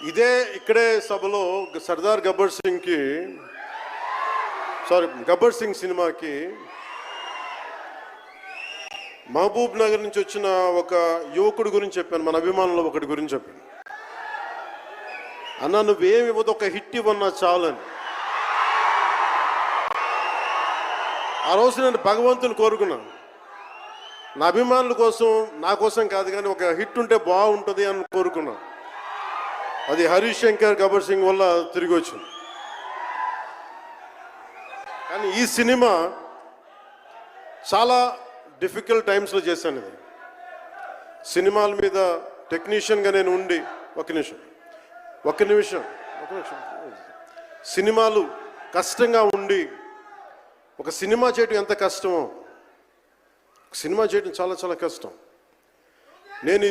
ఇదే ఇక్కడే సభలో సర్దార్ గబ్బర్ సింగ్ సినిమాకి మహబూబ్ నగర్ నుంచి వచ్చిన ఒక యువకుడి గురించి చెప్పాను, మన అభిమానులు ఒకటి గురించి చెప్పాను. అన్న నువ్వేమి ఇవ్వదు, ఒక హిట్ ఇవ్వన్నా చాలని. ఆ రోజు నేను భగవంతుని కోరుకున్నాను, నా అభిమానుల కోసం, నా కోసం కాదు కానీ ఒక హిట్ ఉంటే బాగుంటుంది అని కోరుకున్నాను. అది హరీష్ శంకర్ గబ్బర్ సింగ్ వల్ల తిరిగి వచ్చింది. కానీ ఈ సినిమా చాలా డిఫికల్ట్ టైమ్స్లో చేశాను. ఇది సినిమాల మీద టెక్నీషియన్గా నేను ఉండి ఒక నిమిషం సినిమాలు కష్టంగా ఉండి, ఒక సినిమా చేయడం ఎంత కష్టమో, సినిమా చేయడం చాలా చాలా కష్టం. నేను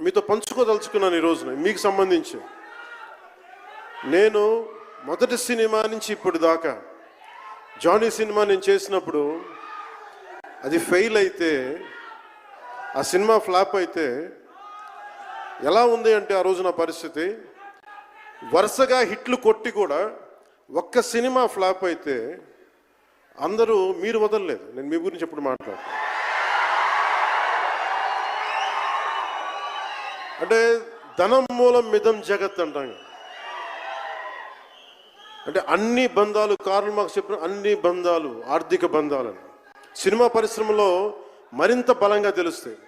మీతో పంచుకోదలుచుకున్నాను ఈ రోజున. మీకు సంబంధించి నేను మొదటి సినిమా నుంచి ఇప్పుడు దాకా జానీ సినిమా నేను చేసినప్పుడు అది ఫెయిల్ అయితే, ఆ సినిమా ఫ్లాప్ అయితే ఎలా ఉంది అంటే ఆ రోజు నా పరిస్థితి, వరుసగా హిట్లు కొట్టి కూడా ఒక్క సినిమా ఫ్లాప్ అయితే అందరూ మీరు వదలలేదు. నేను మీ గురించి ఎప్పుడు మాట్లాడతాను అంటే ధనం మూలం మిదం జగత్ అంటాం. అంటే అన్ని బంధాలు, కార్ల్ మార్క్స్ చెప్పిన అన్ని బంధాలు ఆర్థిక బంధాలని సినిమా పరిశ్రమలో మరింత బలంగా తెలుస్తాయి.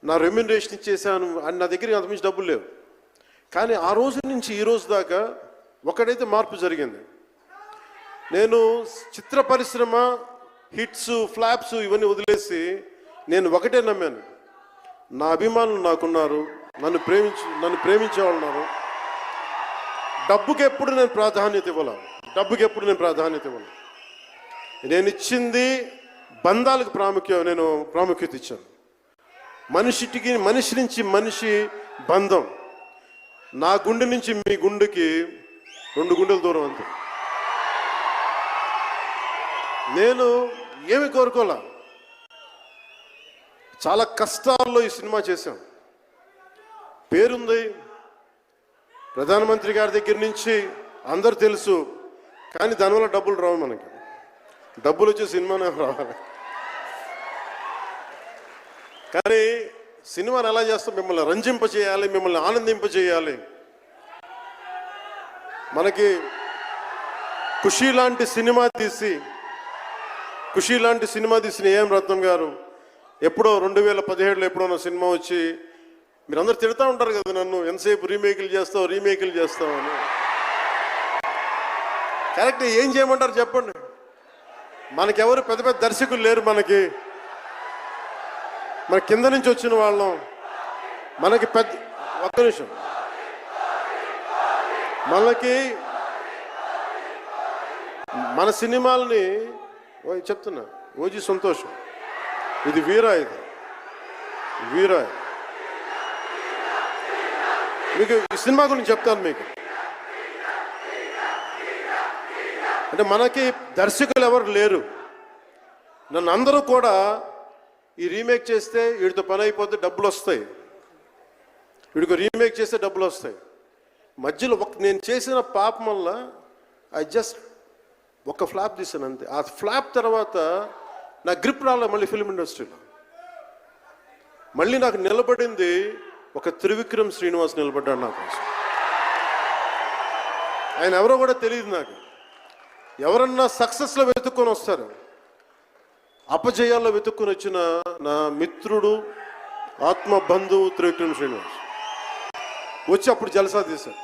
నా రెమ్యునరేషన్ ఇచ్చేసాను అని నా దగ్గర అంతమించి డబ్బులు లేవు. కానీ ఆ రోజు నుంచి ఈ రోజు దాకా ఒకటైతే మార్పు జరిగింది. నేను చిత్ర పరిశ్రమ హిట్స్ ఫ్లాప్స్ ఇవన్నీ వదిలేసి నేను ఒకటే నమ్మాను, నా అభిమానులు నాకున్నారు, నన్ను ప్రేమించే వాళ్ళు ఉన్నారు. డబ్బుకి ఎప్పుడు నేను ప్రాధాన్యత ఇవ్వను. నేను ఇచ్చింది బంధాలకు ప్రాముఖ్యత ఇచ్చాను. మనిషి నుంచి మనిషి బంధం. నా గుండె నుంచి మీ గుండెకి 2 గుండెల దూరం అంతే. నేను ఏమి కోరుకోలే, చాలా కష్టాల్లో ఈ సినిమా చేశాం. పేరుంది, ప్రధానమంత్రి గారి దగ్గర నుంచి అందరు తెలుసు. కానీ దానివల్ల డబ్బులు రావు. మనకి డబ్బులు వచ్చే సినిమానే రావాలి. కానీ సినిమాని ఎలా చేస్తాం, మిమ్మల్ని రంజింపజేయాలి, మిమ్మల్ని ఆనందింపజేయాలి. మనకి ఖుషీ లాంటి సినిమా తీసిన ఏఎం రత్నం గారు ఎప్పుడో 2017లో ఎప్పుడో నా సినిమా వచ్చి మీరందరూ తిడతా ఉంటారు కదా నన్ను, ఎంతసేపు రీమేకులు చేస్తావు అని. కరెక్ట్, ఏం చేయమంటారు చెప్పండి. మనకెవరు పెద్ద పెద్ద దర్శకులు లేరు. మన కింద నుంచి వచ్చిన వాళ్ళం. మనకి ఒక్క నిమిషం, మన సినిమాలని చెప్తున్నా, ఓజీ సంతోషం, ఇది వీరా మీకు ఈ సినిమా గురించి చెప్తాను మీకు. అంటే మనకి దర్శకులు ఎవరు లేరు. నన్ను అందరూ కూడా ఈ రీమేక్ చేస్తే వీడితో పని అయిపోతే డబ్బులు వస్తాయి, వీడికి రీమేక్ చేస్తే డబ్బులు వస్తాయి. మధ్యలో నేను చేసిన పాపం వల్ల ఒక ఫ్లాప్ తీసాను అంతే. ఆ ఫ్లాప్ తర్వాత నా గ్రిప్ రాలే మళ్ళీ ఫిల్మ్ ఇండస్ట్రీలో. మళ్ళీ నాకు నిలబడింది ఒక త్రివిక్రమ్ శ్రీనివాస్ నిలబడ్డాడు నా కోసం. ఆయన ఎవరో కూడా తెలియదు నాకు. ఎవరన్నా సక్సెస్లో వెతుక్కొని వస్తారు, అపజయాల్లో వెతుక్కొని వచ్చిన నా మిత్రుడు, ఆత్మ బంధువు త్రివిక్రమ్ శ్రీనివాస్ వచ్చి అప్పుడు జలసా తీశారు.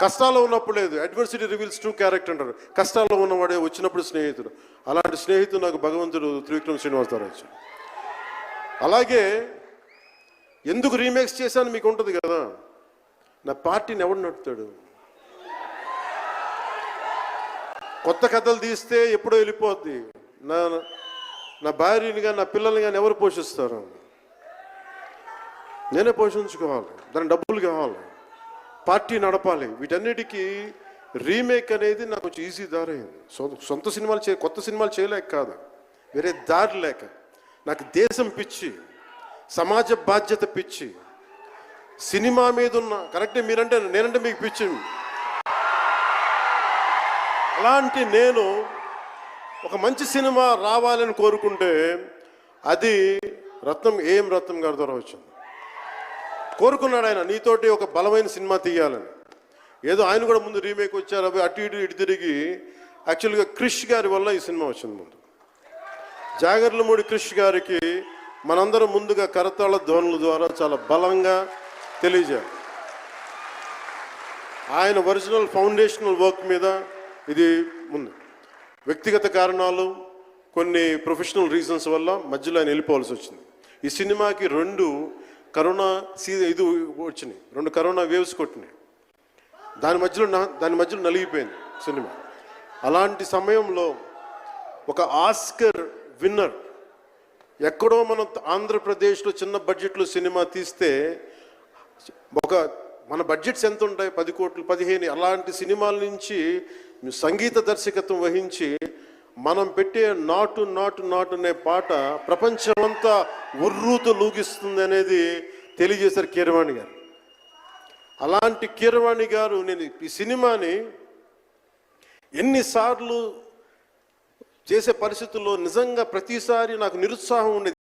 కష్టాల్లో ఉన్నప్పుడు లేదు, అడ్వర్సిటీ రివీల్స్ ట్రూ క్యారెక్టర్ అంటారు. కష్టాల్లో ఉన్నవాడే వచ్చినప్పుడు స్నేహితుడు. అలాంటి స్నేహితుడు నాకు భగవంతుడు త్రివిక్రమ్ శ్రీనివాస్ ద్వారా వచ్చాడు. అలాగే ఎందుకు రీమేక్స్ చేశాను మీకు ఉంటుంది కదా. నా పార్టీని ఎవడు నడుపుతాడు? కొత్త కథలు తీస్తే ఎప్పుడో వెళ్ళిపోద్ది. నా భార్యని కానీ నా పిల్లల్ని కానీ ఎవరు పోషిస్తారు? నేనే పోషించుకోవాలి, దానికి డబ్బులు కావాలి, పార్టీ నడపాలి. వీటన్నిటికీ రీమేక్ అనేది నాకు కొంచెం ఈజీ దారి అయింది. సొంత సినిమాలు కొత్త సినిమాలు చేయలేక కాదు, వేరే దారి లేక. నాకు దేశం పిచ్చి, సమాజ బాధ్యత పిచ్చి, సినిమా మీద ఉన్న కరెక్టే, మీరంటే నేనంటే మీకు పిచ్చి. అలాంటి నేను ఒక మంచి సినిమా రావాలని కోరుకుంటే అది రత్నం గారి ద్వారా వచ్చింది. కోరుకున్నాడు ఆయన, నీతోటి ఒక బలమైన సినిమా తీయాలని. ఏదో ఆయన కూడా ముందు రీమేక్ వచ్చారు, అవి అటు ఇటు తిరిగి యాక్చువల్గా క్రిష్ గారి వల్ల ఈ సినిమా వచ్చింది. ముందు జాగర్లమూడి క్రిష్ గారికి మనందరం ముందుగా కరతాళ ధ్వనుల ద్వారా చాలా బలంగా తెలియజేయాలి. ఆయన ఒరిజినల్ ఫౌండేషనల్ వర్క్ మీద ఇది ముందు. వ్యక్తిగత కారణాలు, కొన్ని ప్రొఫెషనల్ రీజన్స్ వల్ల మధ్యలో ఆయన వెళ్ళిపోవాల్సి వచ్చింది. ఈ సినిమాకి 2 కరోనా ఇది వచ్చినాయి, 2 కరోనా వేవ్స్ కొట్టినాయి. దాని మధ్యలో నలిగిపోయింది సినిమా. అలాంటి సమయంలో ఒక ఆస్కర్ విన్నర్ ఎక్కడో మనం ఆంధ్రప్రదేశ్లో చిన్న బడ్జెట్లో సినిమా తీస్తే మన బడ్జెట్స్ ఎంత ఉంటాయి, 10 కోట్లు 15, అలాంటి సినిమాల నుంచి సంగీత దర్శకత్వం వహించి మనం పెట్టే నాటు నాటు నాటు అనే పాట ప్రపంచమంతా ఉర్రూతో లూగిస్తుంది అనేది తెలియజేశారు కీరవాణి గారు. అలాంటి కీరవాణి గారు నేను ఈ సినిమాని ఎన్నిసార్లు చేసే పరిస్థితుల్లో నిజంగా ప్రతిసారి నాకు నిరుత్సాహం ఉండేది.